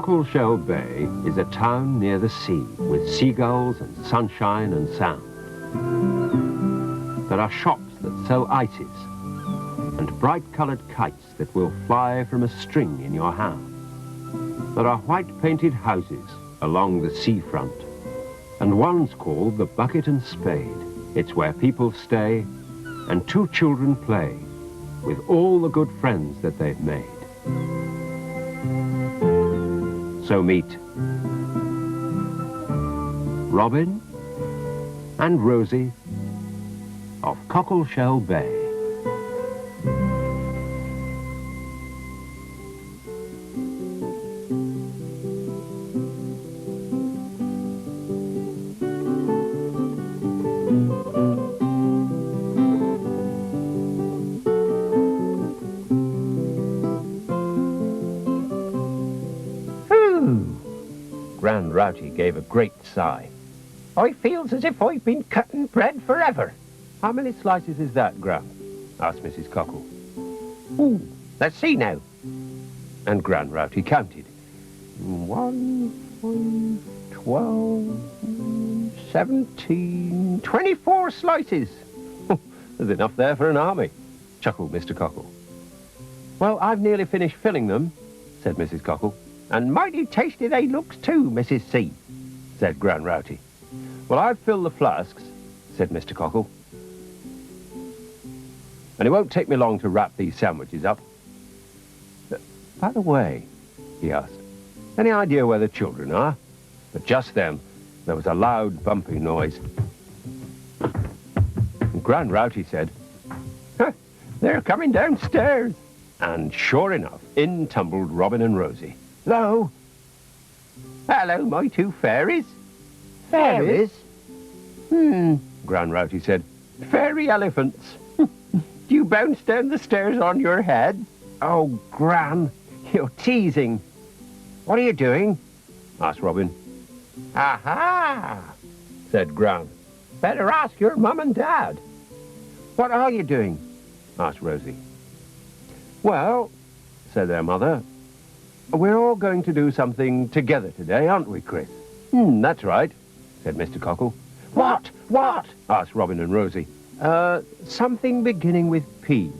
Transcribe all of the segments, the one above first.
Cockleshell Bay is a town near the sea with seagulls and sunshine and sound. There are shops that sell ices and bright-coloured kites that will fly from a string in your hand. There are white-painted houses along the seafront, and one's called the Bucket and Spade. It's where people stay and two children play with all the good friends that they've made. So meet Robin and Rosie of Cockleshell Bay. Gran Rowty gave a great sigh. I feels as if I've been cutting bread forever. How many slices is that, Gran? Asked Mrs. Cockle. Ooh, let's see now. And Gran Rowty counted. 1, 12, 17, 24 slices. There's enough there for an army, chuckled Mr. Cockle. Well, I've nearly finished filling them, said Mrs. Cockle. And mighty tasty they looks too, Mrs. C, said Gran Rowty. Well, I've filled the flasks, said Mr. Cockle. And it won't take me long to wrap these sandwiches up. By the way, he asked, any idea where the children are? But just then, there was a loud bumping noise. And Gran Rowty said, they're coming downstairs. And sure enough, in tumbled Robin and Rosie. Hello. Hello, my two fairies. Fairies? Gran Rowty said. Fairy elephants. Do you bounce down the stairs on your head? Oh, Gran, you're teasing. What are you doing? Asked Robin. Aha, said Gran. Better ask your mum and dad. What are you doing? Asked Rosie. Well, said their mother, we're all going to do something together today, aren't we, Chris? That's right, said Mr. Cockle. What? Asked Robin and Rosie. Something beginning with P,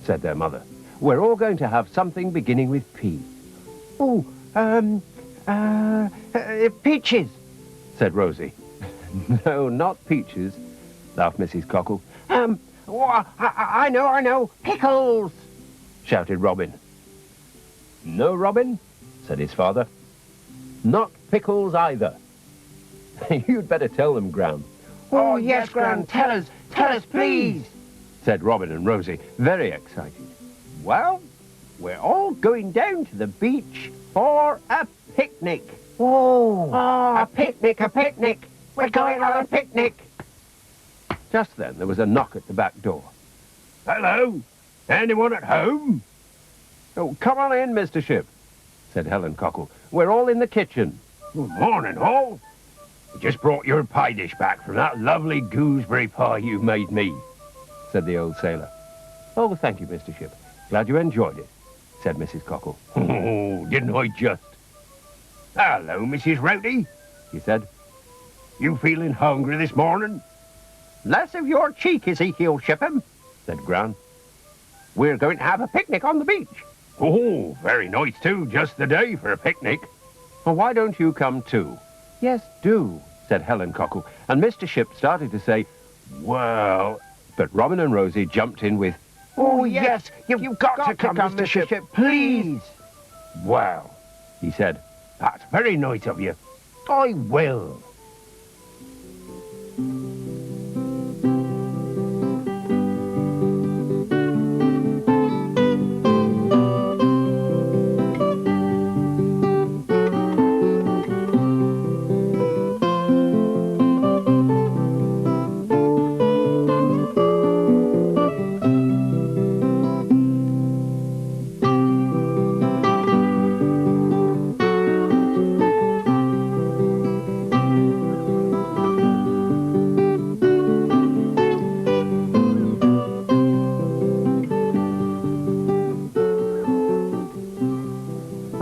said their mother. We're all going to have something beginning with P. Oh, peaches, said Rosie. No, not peaches, laughed Mrs. Cockle. I know, pickles, shouted Robin. No, Robin, said his father. Not pickles either. You'd better tell them, Gran. Oh, yes, Gran, tell us, please, said Robin and Rosie, very excited. Well, we're all going down to the beach for a picnic. Oh, a picnic. We're going on a picnic. Just then, there was a knock at the back door. Hello? Anyone at home? Oh, come on in, Mr. Ship, said Helen Cockle. We're all in the kitchen. Good morning, all. I just brought your pie dish back from that lovely gooseberry pie you made me, said the old sailor. Oh, thank you, Mr. Ship. Glad you enjoyed it, said Mrs. Cockle. Oh, didn't I just? Hello, Mrs. Rowdy, he said. You feeling hungry this morning? Less of your cheek, Ezekiel Shipham, said Gran. We're going to have a picnic on the beach. Oh, very nice too, just the day for a picnic. Well, why don't you come too? Yes, do, said Helen Cockle, and Mr. Ship started to say, well, but Robin and Rosie jumped in with, oh, yes, you've got to come, Mr. Ship, please. Well, he said, that's very nice of you. I will.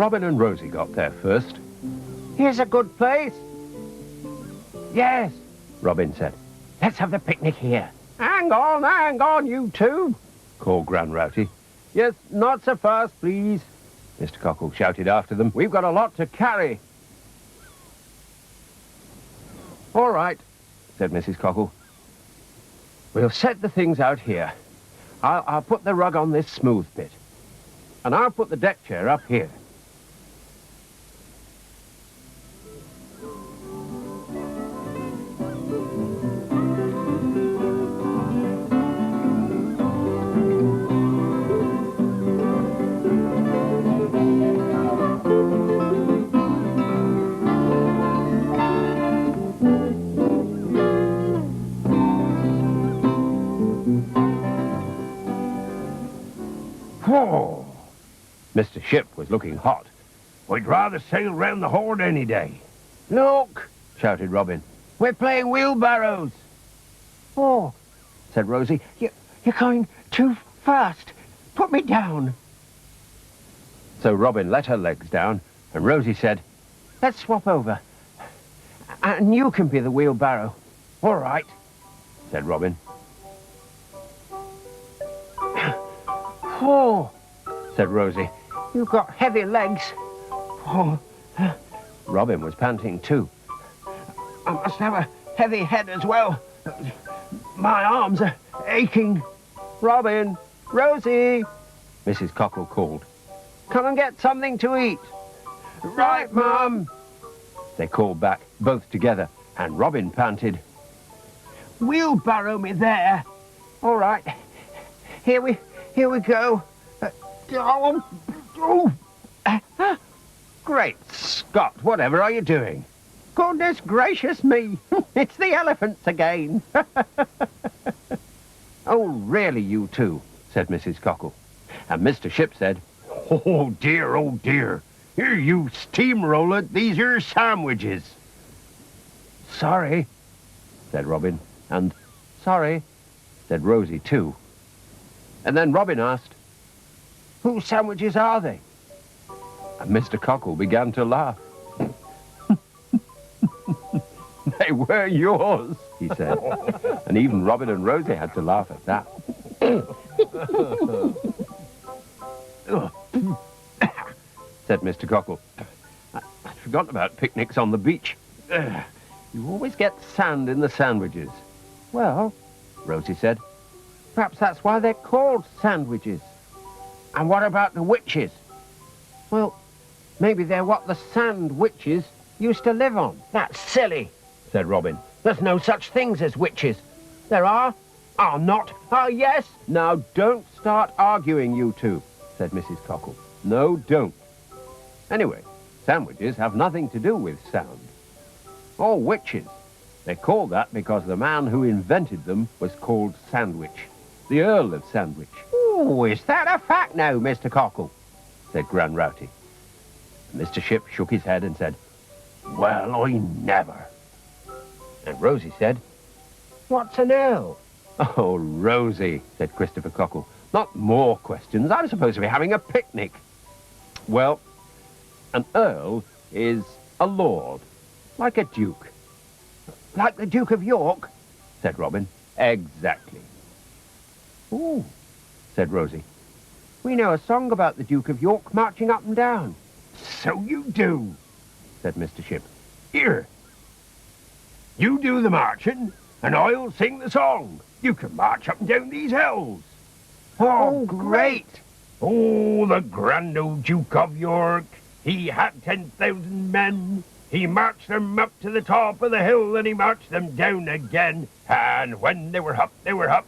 Robin and Rosie got there first. "Here's a good place." "Yes," Robin said. "Let's have the picnic here." Hang on, you two," called Gran Rowty. "Yes, not so fast, please," Mr. Cockle shouted after them. "We've got a lot to carry." "All right," said Mrs. Cockle. "We'll set the things out here. I'll put the rug on this smooth bit. And I'll put the deck chair up here." Oh, Mr. Ship was looking hot. "I'd rather sail round the Horn any day." "Look," shouted Robin. "We're playing wheelbarrows." "Oh," said Rosie, you're going too fast. Put me down." So Robin let her legs down, and Rosie said, "Let's swap over. And you can be the wheelbarrow." "All right," said Robin. "Oh," said Rosie, "you've got heavy legs." "Oh." Robin was panting too. "I must have a heavy head as well. My arms are aching." "Robin, Rosie," Mrs. Cockle called. "Come and get something to eat." "Right, Mum," they called back, both together, and Robin panted, "Wheelbarrow me there." "All right, here we go." Great Scott, whatever are you doing? "Goodness gracious me, it's the elephants again." "Oh, really, you two," said Mrs. Cockle. And Mr. Ship said, oh dear. Here, you steamroller, these are sandwiches." "Sorry," said Robin, and "sorry," said Rosie too. And then Robin asked, "Whose sandwiches are they?" And Mr. Cockle began to laugh. "They were yours," he said. And even Robin and Rosie had to laugh at that. Said Mr. Cockle. "I'd forgotten about picnics on the beach. You always get sand in the sandwiches." "Well," Rosie said, "perhaps that's why they're called sandwiches." "And what about the witches?" "Well, maybe they're what the sand witches used to live on." "That's silly," said Robin. "There's no such things as witches." "There are." "Are not." "Are yes." "Now, don't start arguing, you two," said Mrs. Cockle. "No, don't. Anyway, sandwiches have nothing to do with sound. Or witches. They're called that because the man who invented them was called Sandwich, the Earl of Sandwich." "Oh, is that a fact now, Mr. Cockle?" said Gran Rowty. Mr. Ship shook his head and said, "Well, I never." And Rosie said, "What's an earl?" "Oh, Rosie," said Christopher Cockle, "not more questions. I'm supposed to be having a picnic." "Well, an earl is a lord, like a duke." "Like the Duke of York?" said Robin. "Exactly." "Ooh," said Rosie. "We know a song about the Duke of York marching up and down." "So you do," said Mr. Ship. "Here, you do the marching, and I'll sing the song. You can march up and down these hills." Oh, great! "Oh, the grand old Duke of York, he had 10,000 men. He marched them up to the top of the hill, and he marched them down again. And when they were up, they were up.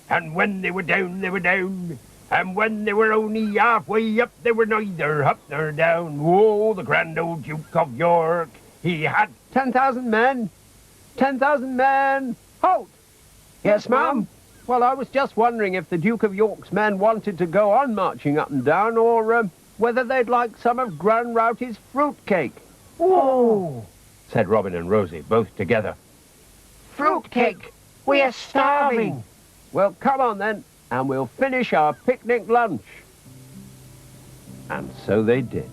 And when they were down, they were down. And when they were only halfway up, they were neither up nor down. Oh, the grand old Duke of York, he had 10,000 men. 10,000 men. Halt!" Yes, ma'am? "Well, I was just wondering if the Duke of York's men wanted to go on marching up and down, or whether they'd like some of Gran Rowty's fruitcake." Oh, said Robin and Rosie, both together. fruitcake! We are starving. "Well, come on then, and we'll finish our picnic lunch." And so they did.